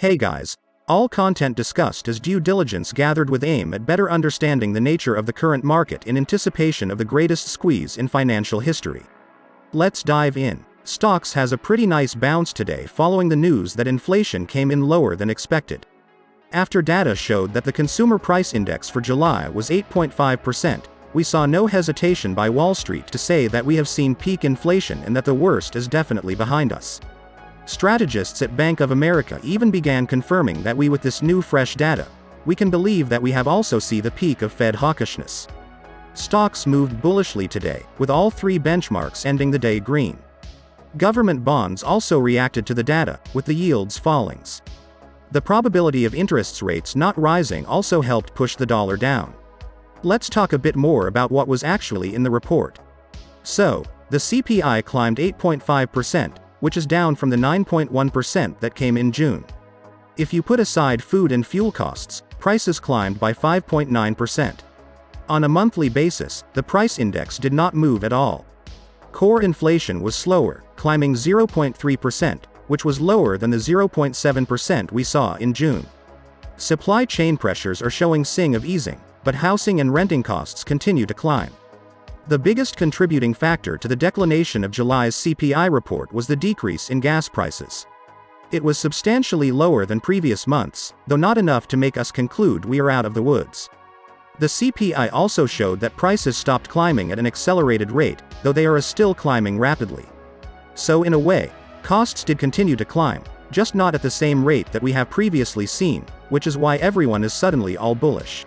Hey guys, all content discussed is due diligence gathered with aim at better understanding the nature of the current market in anticipation of the greatest squeeze in financial history. Let's dive in. Stocks has a pretty nice bounce today following the news that inflation came in lower than expected. After data showed that the consumer price index for July was 8.5%, we saw no hesitation by Wall Street to say that we have seen peak inflation and that the worst is definitely behind us. Strategists at Bank of America even began confirming that with this new fresh data, we can believe that we have also seen the peak of Fed hawkishness. Stocks moved bullishly today, with all three benchmarks ending the day green. Government bonds also reacted to the data, with the yields falling. The probability of interest rates not rising also helped push the dollar down. Let's talk a bit more about what was actually in the report. So, the CPI climbed 8.5%, which is down from the 9.1% that came in June. If you put aside food and fuel costs, prices climbed by 5.9%. On a monthly basis, the price index did not move at all. Core inflation was slower, climbing 0.3%, which was lower than the 0.7% we saw in June. Supply chain pressures are showing signs of easing, but housing and renting costs continue to climb. The biggest contributing factor to the declination of July's CPI report was the decrease in gas prices. It was substantially lower than previous months, though not enough to make us conclude we are out of the woods. The CPI also showed that prices stopped climbing at an accelerated rate, though they are still climbing rapidly. So in a way, costs did continue to climb, just not at the same rate that we have previously seen, which is why everyone is suddenly all bullish.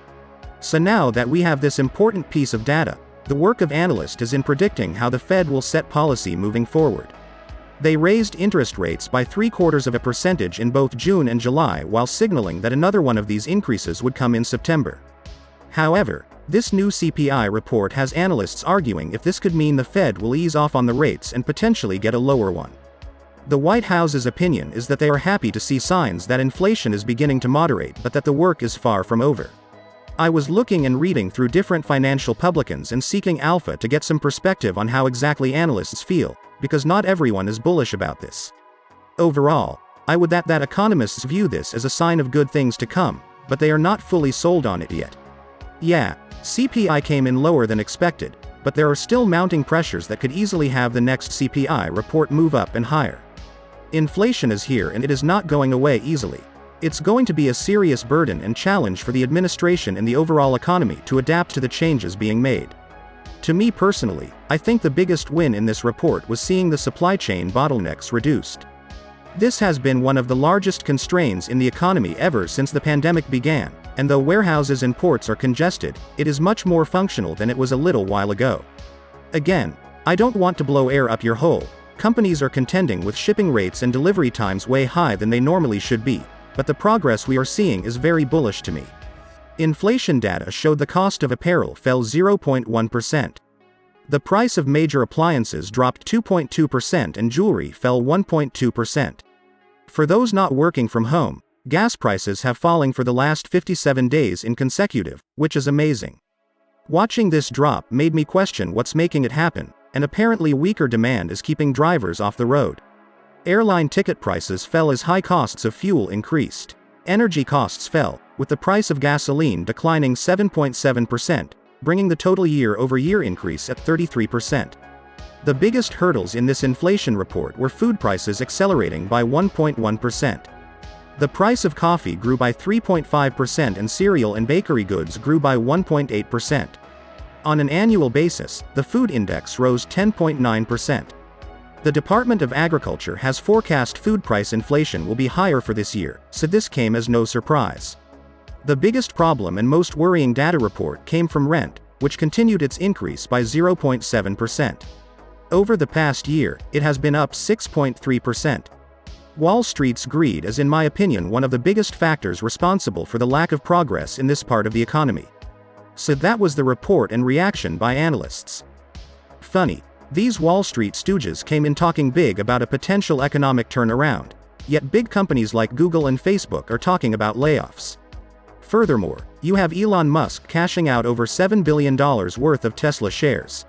So now that we have this important piece of data, the work of analysts is in predicting how the Fed will set policy moving forward. They raised interest rates by 0.75% in both June and July while signaling that another one of these increases would come in September. However, this new CPI report has analysts arguing if this could mean the Fed will ease off on the rates and potentially get a lower one. The White House's opinion is that they are happy to see signs that inflation is beginning to moderate but that the work is far from over. I was looking and reading through different financial publications and seeking alpha to get some perspective on how exactly analysts feel, because not everyone is bullish about this. Overall, I would that economists view this as a sign of good things to come, but they are not fully sold on it yet. Yeah, CPI came in lower than expected, but there are still mounting pressures that could easily have the next CPI report move up and higher. Inflation is here and it is not going away easily. It's going to be a serious burden and challenge for the administration and the overall economy to adapt to the changes being made. To me personally, I think the biggest win in this report was seeing the supply chain bottlenecks reduced. This has been one of the largest constraints in the economy ever since the pandemic began, and though warehouses and ports are congested, it is much more functional than it was a little while ago. Again, I don't want to blow air up your hole. Companies are contending with shipping rates and delivery times way higher than they normally should be. But the progress we are seeing is very bullish to me. Inflation data showed the cost of apparel fell 0.1%. The price of major appliances dropped 2.2% and jewelry fell 1.2%. For those not working from home, gas prices have fallen for the last 57 days in consecutive, which is amazing. Watching this drop made me question what's making it happen, and apparently weaker demand is keeping drivers off the road. Airline ticket prices fell as high costs of fuel increased. Energy costs fell, with the price of gasoline declining 7.7%, bringing the total year-over-year increase at 33%. The biggest hurdles in this inflation report were food prices accelerating by 1.1%. The price of coffee grew by 3.5% and cereal and bakery goods grew by 1.8%. On an annual basis, the food index rose 10.9%. The Department of Agriculture has forecast food price inflation will be higher for this year, so this came as no surprise. The biggest problem and most worrying data report came from rent, which continued its increase by 0.7%. Over the past year, it has been up 6.3%. Wall Street's greed is in my opinion one of the biggest factors responsible for the lack of progress in this part of the economy. So that was the report and reaction by analysts. Funny. These Wall Street stooges came in talking big about a potential economic turnaround, yet big companies like Google and Facebook are talking about layoffs. Furthermore, you have Elon Musk cashing out over $7 billion worth of Tesla shares.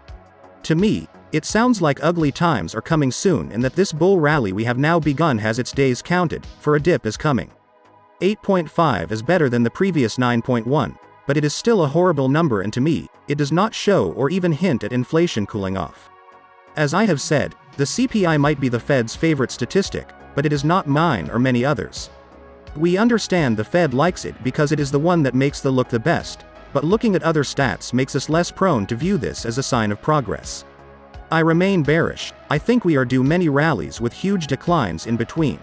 To me, It sounds like ugly times are coming soon and that this bull rally we have now begun has its days counted, for a dip is coming. 8.5 is better than the previous 9.1, but it is still a horrible number, and to me, it does not show or even hint at inflation cooling off. As I have said, the CPI might be the Fed's favorite statistic, but it is not mine or many others. We understand the Fed likes it because it is the one that makes the look the best, but looking at other stats makes us less prone to view this as a sign of progress. I remain bearish. I think we are due many rallies with huge declines in between.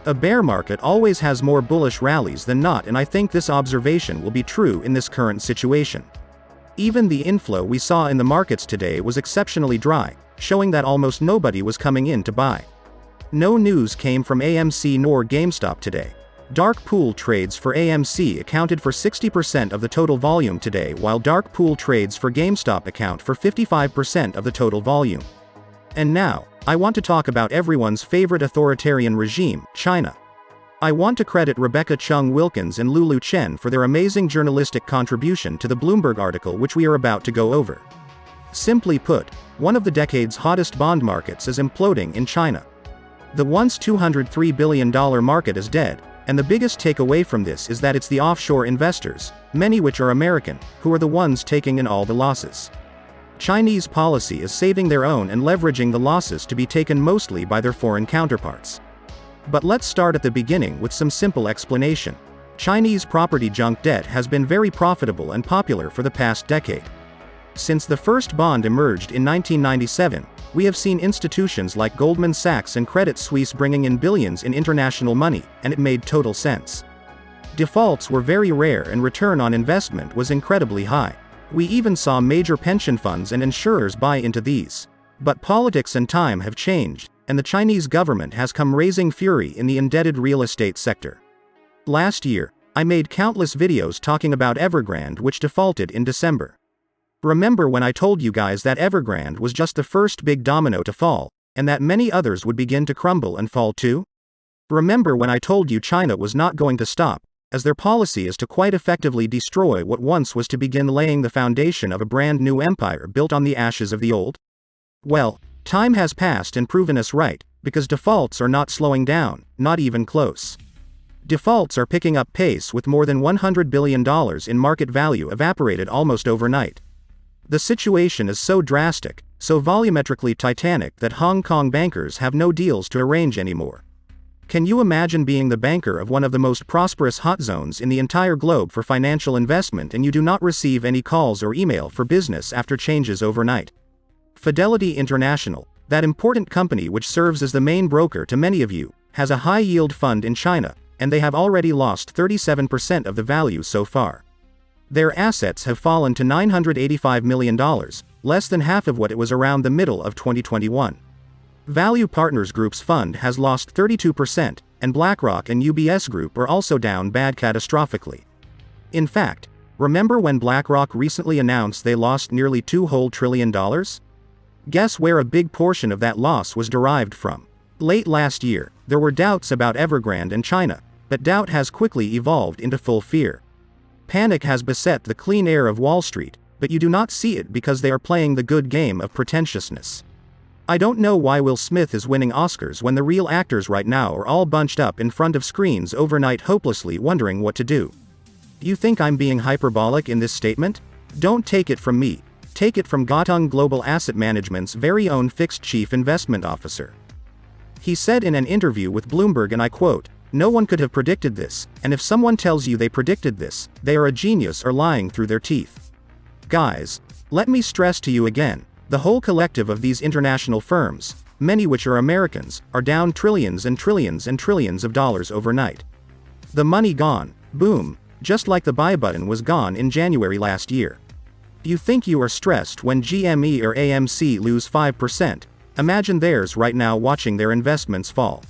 A bear market always has more bullish rallies than not, and I think this observation will be true in this current situation. Even the inflow we saw in the markets today was exceptionally dry, showing that almost nobody was coming in to buy. No news came from AMC nor GameStop today. Dark pool trades for AMC accounted for 60% of the total volume today, while dark pool trades for GameStop account for 55% of the total volume. And now, I want to talk about everyone's favorite authoritarian regime, China. I want to credit Rebecca Chung Wilkins and Lulu Chen for their amazing journalistic contribution to the Bloomberg article which we are about to go over. Simply put, one of the decade's hottest bond markets is imploding in China. The once $203 billion market is dead, and the biggest takeaway from this is that it's the offshore investors, many which are American, who are the ones taking in all the losses. Chinese policy is saving their own and leveraging the losses to be taken mostly by their foreign counterparts. But let's start at the beginning with some simple explanation. Chinese property junk debt has been very profitable and popular for the past decade. Since the first bond emerged in 1997, we have seen institutions like Goldman Sachs and Credit Suisse bringing in billions in international money, and it made total sense. Defaults were very rare and return on investment was incredibly high. We even saw major pension funds and insurers buy into these. But politics and time have changed, and the Chinese government has come raising fury in the indebted real estate sector. Last year, I made countless videos talking about Evergrande, which defaulted in December. Remember when I told you guys that Evergrande was just the first big domino to fall, and that many others would begin to crumble and fall too? Remember when I told you China was not going to stop, as their policy is to quite effectively destroy what once was to begin laying the foundation of a brand new empire built on the ashes of the old? Well, time has passed and proven us right, because defaults are not slowing down, not even close. Defaults are picking up pace with more than $100 billion in market value evaporated almost overnight. The situation is so drastic, so volumetrically titanic that Hong Kong bankers have no deals to arrange anymore. Can you imagine being the banker of one of the most prosperous hot zones in the entire globe for financial investment and you do not receive any calls or email for business after changes overnight? Fidelity International, that important company which serves as the main broker to many of you, has a high-yield fund in China, and they have already lost 37% of the value so far. Their assets have fallen to $985 million, less than half of what it was around the middle of 2021. Value Partners Group's fund has lost 32%, and BlackRock and UBS Group are also down bad catastrophically. In fact, remember when BlackRock recently announced they lost nearly $2 whole trillion? Guess where a big portion of that loss was derived from? Late last year, there were doubts about Evergrande and China, but doubt has quickly evolved into full fear. Panic has beset the clean air of Wall Street, but you do not see it because they are playing the good game of pretentiousness. I don't know why Will Smith is winning Oscars when the real actors right now are all bunched up in front of screens overnight hopelessly wondering what to do. Do you think I'm being hyperbolic in this statement? Don't take it from me. Take it from Gatung Global Asset Management's very own fixed chief investment officer. He said in an interview with Bloomberg, and I quote, "No one could have predicted this, and if someone tells you they predicted this, they are a genius or lying through their teeth." Guys, let me stress to you again, the whole collective of these international firms, many which are Americans, are down trillions and trillions and trillions of dollars overnight. The money gone, boom, just like the buy button was gone in January last year. You think you are stressed when GME or AMC lose 5%, imagine theirs right now watching their investments fall.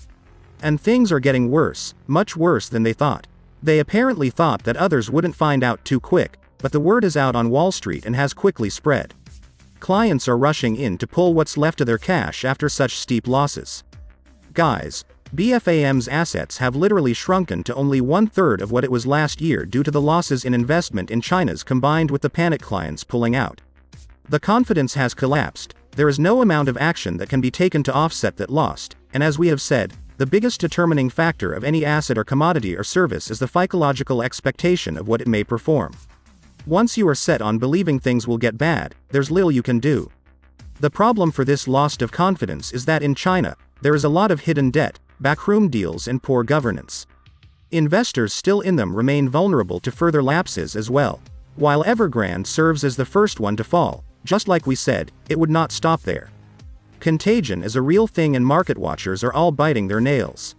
And things are getting worse, much worse than they thought. They apparently thought that others wouldn't find out too quick, but the word is out on Wall Street and has quickly spread. Clients are rushing in to pull what's left of their cash after such steep losses. Guys, BFAM's assets have literally shrunken to only 1/3 of what it was last year due to the losses in investment in China's combined with the panic clients pulling out. The confidence has collapsed, there is no amount of action that can be taken to offset that lost, and as we have said, the biggest determining factor of any asset or commodity or service is the psychological expectation of what it may perform. Once you are set on believing things will get bad, there's little you can do. The problem for this loss of confidence is that in China, there is a lot of hidden debt, backroom deals and poor governance. Investors still in them remain vulnerable to further lapses as well. While Evergrande serves as the first one to fall, just like we said, it would not stop there. Contagion is a real thing and market watchers are all biting their nails.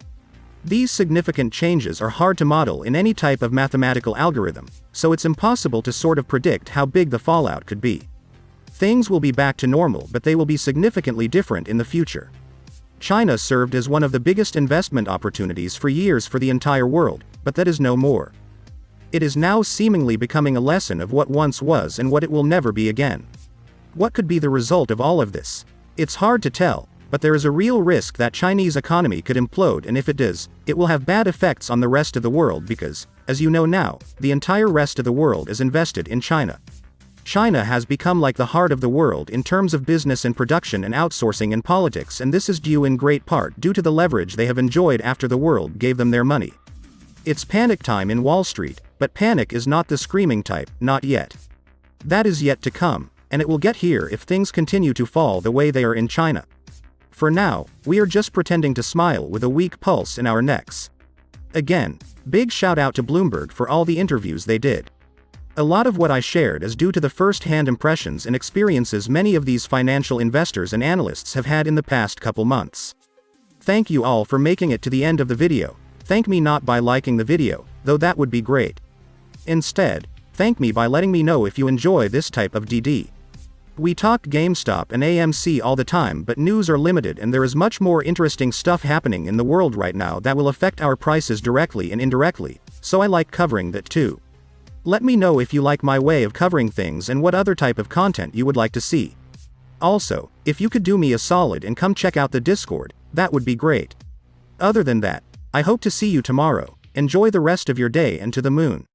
These significant changes are hard to model in any type of mathematical algorithm, so it's impossible to sort of predict how big the fallout could be. Things will be back to normal, but they will be significantly different in the future. China served as one of the biggest investment opportunities for years for the entire world, but that is no more. It is now seemingly becoming a lesson of what once was and what it will never be again. What could be the result of all of this? It's hard to tell, but there is a real risk that Chinese economy could implode, and if it does, it will have bad effects on the rest of the world because, as you know now, the entire rest of the world is invested in China. China has become like the heart of the world in terms of business and production and outsourcing and politics, and this is due in great part due to the leverage they have enjoyed after the world gave them their money. It's panic time in Wall Street, but panic is not the screaming type, not yet. That is yet to come, and it will get here if things continue to fall the way they are in China. For now, we are just pretending to smile with a weak pulse in our necks. Again, big shout out to Bloomberg for all the interviews they did. A lot of what I shared is due to the first-hand impressions and experiences many of these financial investors and analysts have had in the past couple months. Thank you all for making it to the end of the video. Thank me not by liking the video, though that would be great. Instead, thank me by letting me know if you enjoy this type of DD. We talk GameStop and AMC all the time, but news are limited and there is much more interesting stuff happening in the world right now that will affect our prices directly and indirectly, so I like covering that too. Let me know if you like my way of covering things and what other type of content you would like to see. Also, if you could do me a solid and come check out the Discord, that would be great. Other than that, I hope to see you tomorrow. Enjoy the rest of your day and to the moon.